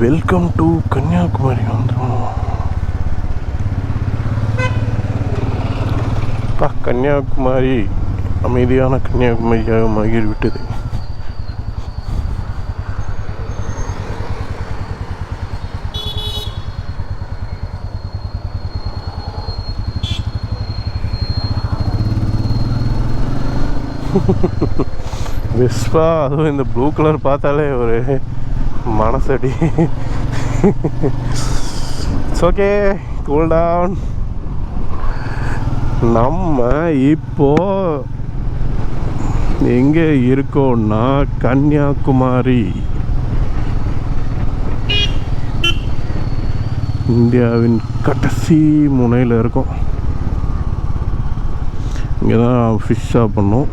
Welcome to Kanyakumari வந்துடும். கன்னியாகுமரி அமைதியான கன்னியாகுமரியாக மாறிவிட்டது. விஸ்வா, அதுவும் இந்த ப்ளூ கலர் பார்த்தாலே ஒரு மனசடி. It's okay, cool down. நம்ம இப்போ எங்கே இருக்கோம்னா கன்னியாகுமரி, இந்தியாவின் கடைசி முனையில் இருக்கோம். இங்கே தான் ஃபிஷ் ஷாப் பண்ணோம்.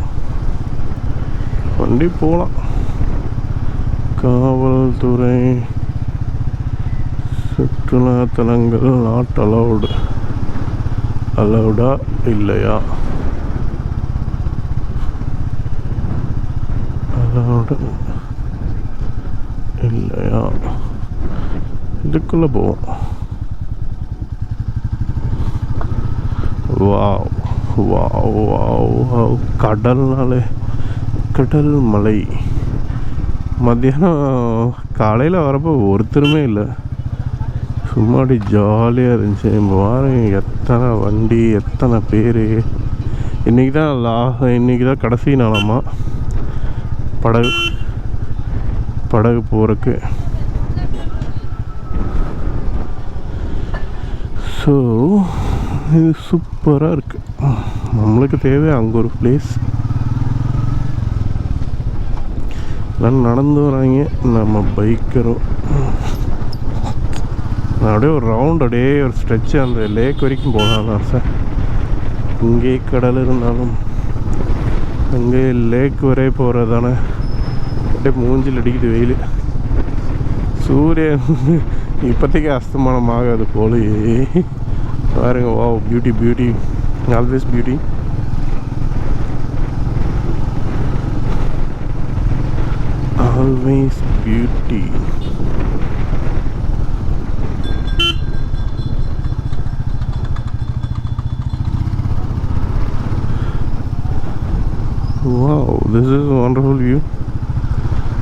வண்டி போகலாம். காவல்துறை சுற்றுலா தலங்கள் நாட் அலவுடா இல்லையா? அலவுடு இல்லையா? இதுக்குள்ளே போவோம். Wow wow wow wow. கடல்னாலே கடல் மலை. மத்தியானம் காலையில் வரப்போ ஒருத்தருமே இல்லை, சும்மாடி ஜாலியாக இருந்துச்சு. பாருங்க எத்தனை வண்டி, எத்தனை பேர். இன்றைக்கி தான் கடைசி நாளாமா படகு போகிறக்கு. ஸோ இது சூப்பராக இருக்குது. நம்மளுக்கு தேவை அங்கே ஒரு பிளேஸ். எல்லாம் நடந்து வராங்க, நம்ம பைக்கரும். நான் அப்படியே ஒரு ரவுண்ட், அப்படியே ஒரு ஸ்ட்ரெச்சு அந்த லேக் வரைக்கும் போகலாம் ஆசை. இங்கே கடல் இருந்தாலும் அங்கே லேக் வரை போகிறதானே. அப்படியே மூஞ்சில் அடிக்குது வெயில். சூரியன் இப்போதைக்கு அஸ்தமானம் ஆகாது போலயே. பாருங்க, wow, beauty beauty, always beauty. Always beauty. Wow, this is a wonderful view.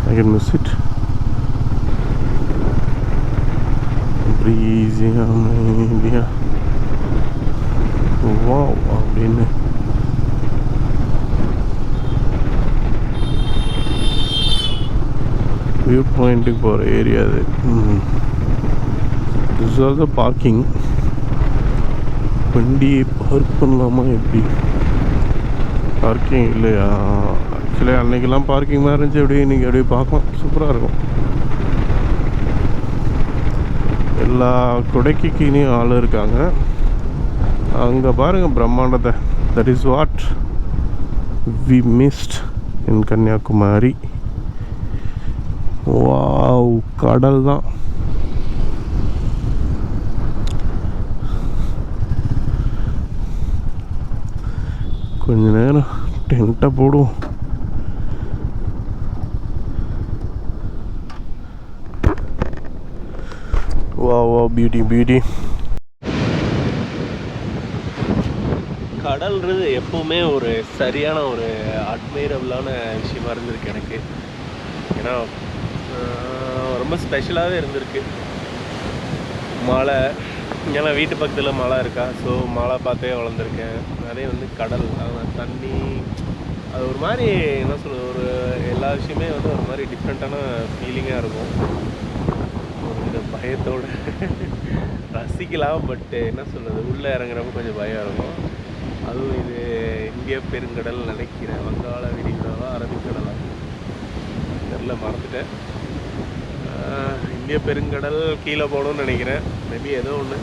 I can miss it. Breezy, India. Wow, அப்படின்னு வியூ பாயிண்ட்டுக்கு போகிற ஏரியா அது. This is also parking. வண்டியை பார்க் பண்ணலாமா? எப்படி பார்க்கிங் இல்லையா? ஆக்சுவலி அன்றைக்கெல்லாம் பார்க்கிங் மாதிரி இருந்துச்சு. அப்படியே இன்றைக்கி அப்படியே பார்க்கலாம், சூப்பராக இருக்கும். எல்லா கொடைக்கு கீழேயும் ஆள் இருக்காங்க. அங்கே பாருங்கள் பிரம்மாண்டத்தை. That is what we missed in Kanyakumari. Wow, கடல் தான். கொஞ்ச நேரம் டென்ட்டை போடுவோம். Wow wow, beauty beauty. கடல்ன்றது எப்போவுமே ஒரு சரியான ஒரு அட்மைரபிளான விஷயமா இருந்திருக்கு எனக்கு. ஏன்னா ரொம்ப ஸ்பெஷலாகவே இருந்திருக்கு. மலை, ஏன்னா வீட்டு பக்கத்தில் மலை இருக்கா, ஸோ மலை பார்த்தே வளர்ந்துருக்கேன். அதே வந்து கடல், தண்ணி, அது ஒரு மாதிரி என்ன சொல்கிறது, ஒரு எல்லா விஷயமே வந்து ஒரு மாதிரி டிஃப்ரெண்ட்டான ஃபீலிங்காக இருக்கும். ஒரு பயத்தோடு ரசிக்கலாம். பட் என்ன சொல்கிறது, உள்ளே இறங்குறப்ப கொஞ்சம் பயம் இருக்கும். அதுவும் இது இந்திய பெருங்கடல் நினைக்கிறேன். வங்காள விரிகுடாவா அரபிக்கடலா தெரியல, மறந்துட்டேன். இந்திய பெருங்கடல் கீழே போகணும்னு நினைக்கிறேன், மேபி ஏதோ ஒன்று.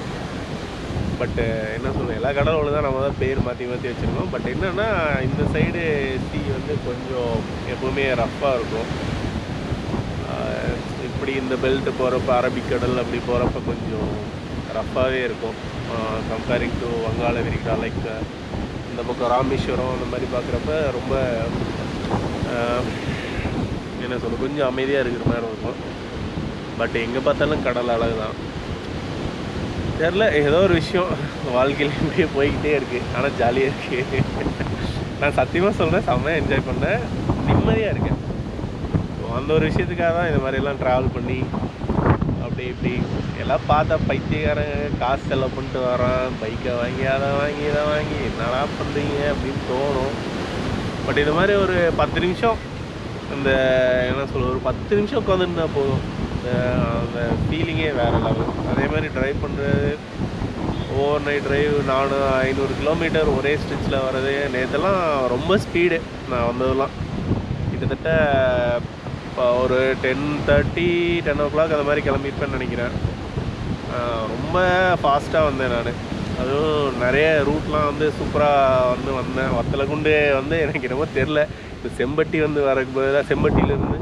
பட்டு என்ன சொல்லுவேன், எல்லா கடலும் ஒன்று தான், நம்ம தான் பேர் மாற்றி மாற்றி வச்சுருக்கோம். பட் என்னென்னா இந்த சைடு சீ வந்து கொஞ்சம் எப்போவுமே ரஃப்பாக இருக்கும். இப்படி இந்த பெல்ட்டு போகிறப்ப அரபிக்கடல் அப்படி போகிறப்ப கொஞ்சம் ரஃப்பாகவே இருக்கும் கம்பேரிங் டு வங்காள விரிகுடா. லைக் இந்த பக்கம் ராமேஸ்வரம் அந்த மாதிரி பார்க்குறப்ப ரொம்ப என்ன சொல்ல, கொஞ்சம் அமைதியாக இருக்கிற மாதிரி இருக்கும். பட் எங்கே பார்த்தாலும் கடல் அழகு தான். தெரில, ஏதோ ஒரு விஷயம் வாழ்க்கையில் இப்படியே போய்கிட்டே இருக்குது. ஆனால் ஜாலியாக இருக்குது. நான் சத்தியமாக சொல்கிறேன், செம்மையாக என்ஜாய் பண்ணேன், நிம்மதியாக இருக்கேன். அந்த ஒரு விஷயத்துக்காக தான் இந்த மாதிரிலாம் ட்ராவல் பண்ணி அப்படி இப்படி எல்லாம் பார்த்தா பைத்தியக்காரங்க காசு செலவு பண்ணிட்டு வரான், பைக்கை வாங்கி அதை வாங்கி இதை வாங்கி என்னடா பண்ணுறீங்க அப்படின்னு தோணும். பட் இது மாதிரி ஒரு 10 நிமிஷம் இந்த என்ன சொல்ல, ஒரு 10 நிமிஷம் உட்காந்துருந்தா போதும், அந்த ஃபீலிங்கே வேறு லெவல். அதே மாதிரி ட்ரைவ் பண்ணுறது, ஓவர் நைட் ட்ரைவ், 500 கிலோமீட்டர் ஒரே ஸ்ட்ரிச்சில் வர்றது. நேற்றெல்லாம் ரொம்ப ஸ்பீடு, நான் வந்ததெல்லாம் கிட்டத்தட்ட இப்போ ஒரு 10:30 10 o'clock அந்த மாதிரி கிளம்பியிருப்பேன்னு நினைக்கிறேன். ரொம்ப ஃபாஸ்ட்டாக வந்தேன் நான். அதுவும் நிறைய ரூட்லாம் வந்து சூப்பராக வந்தேன். வத்தலகுண்டு வந்து எனக்கு என்னமோ தெரில, இப்போ செம்பட்டி வந்து வரக்கு பதிலாக, செம்பட்டியிலேருந்து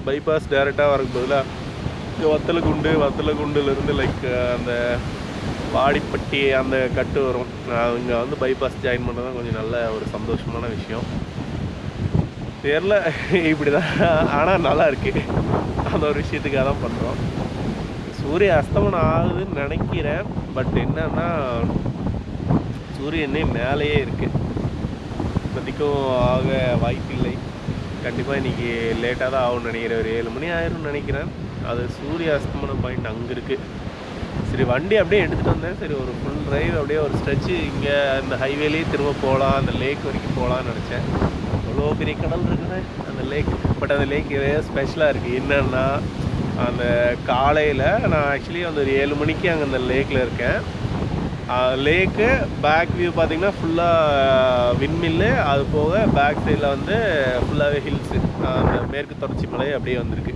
பைபாஸ் டேரெக்டாக வரக்கு பதிலாக வத்தலகுண்டுலேருந்து லைக் அந்த வாடிப்பட்டி அந்த கட்டு வரும், இங்கே வந்து பைபாஸ் ஜாயின் பண்ணுறது தான் கொஞ்சம் நல்ல ஒரு சந்தோஷமான விஷயம். தெரில இப்படி தான், ஆனால் நல்லா இருக்குது. அந்த ஒரு விஷயத்துக்காக தான் பண்ணுறோம். சூரிய அஸ்தமனம் ஆகுதுன்னு நினைக்கிறேன். பட் என்னன்னா சூரியனே மேலேயே இருக்குது, இப்போதைக்கும் ஆக வாய்ப்பில்லை. கண்டிப்பாக இன்றைக்கி லேட்டாக தான் ஆகும்னு நினைக்கிறேன், ஒரு 7 மணி ஆயிரும்னு நினைக்கிறேன். அது சூரிய அஸ்தமன பாயிண்ட் அங்கே இருக்குது. சரி, வண்டி அப்படியே எடுத்துகிட்டு வந்தேன். சரி, ஒரு ஃபுல் ட்ரைவ் அப்படியே ஒரு ஸ்ட்ரெச்சு இங்கே இந்த ஹைவேலேயே திரும்ப போகலாம், அந்த லேக் வரைக்கும் போகலான்னு நினச்சேன். அவ்வளோ பெரிய கடல் இருக்குது அந்த லேக். பட் அந்த லேக் ஸ்பெஷலாக இருக்குது. என்னென்னா, அந்த காலையில் நான் ஆக்சுவலி அந்த ஒரு 7 மணிக்கு அங்கே அந்த லேக்கில் இருக்கேன். லேக்கு பேக் வியூ பார்த்திங்கன்னா ஃபுல்லாக விண்மில்லு, அது போக பேக் சைடில் வந்து ஃபுல்லாகவே ஹில்ஸு, அந்த மேற்கு தொடர்ச்சி மலை அப்படியே வந்திருக்கு.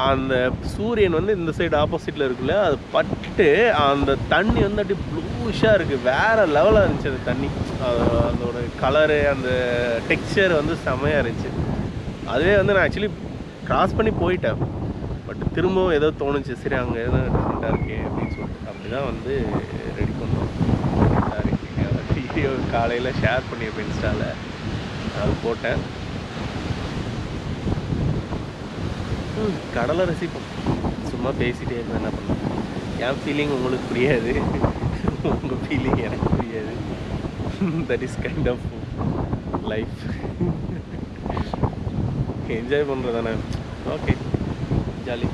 அந்த சூரியன் வந்து இந்த சைடு ஆப்போசிட்டில் இருக்குல்ல, அது பட்டு அந்த தண்ணி வந்து அப்படியே ப்ளூஷாக இருக்குது. வேறு லெவலாக இருந்துச்சு அந்த தண்ணி. அதோட கலரு, அந்த டெக்ஸ்சர் வந்து செம்மையாக இருந்துச்சு. அதுவே வந்து நான் ஆக்சுவலி க்ராஸ் பண்ணி போயிட்டேன். பட் திரும்பவும் ஏதோ தோணுச்சு, சரி அங்கே எதோ டிஃப்ரெண்ட்டாக இருக்கே அப்படின்னு சொல்லிட்டு அப்படி தான் வந்து ரெடி பண்ணோம். வீடியோ காலையில் ஷேர் பண்ணியிருப்பேன் இன்ஸ்டாவில், அது போட்டேன். கடலை ரசிப்போம், சும்மா பேசிகிட்டே இருந்தேன், என்ன பண்ணேன். என் ஃபீலிங் உங்களுக்கு புரியாது, உங்கள் ஃபீலிங் எனக்கு புரியாது. That is kind of life. Enjoy பண்ணுறது தானே. Okay, jolly.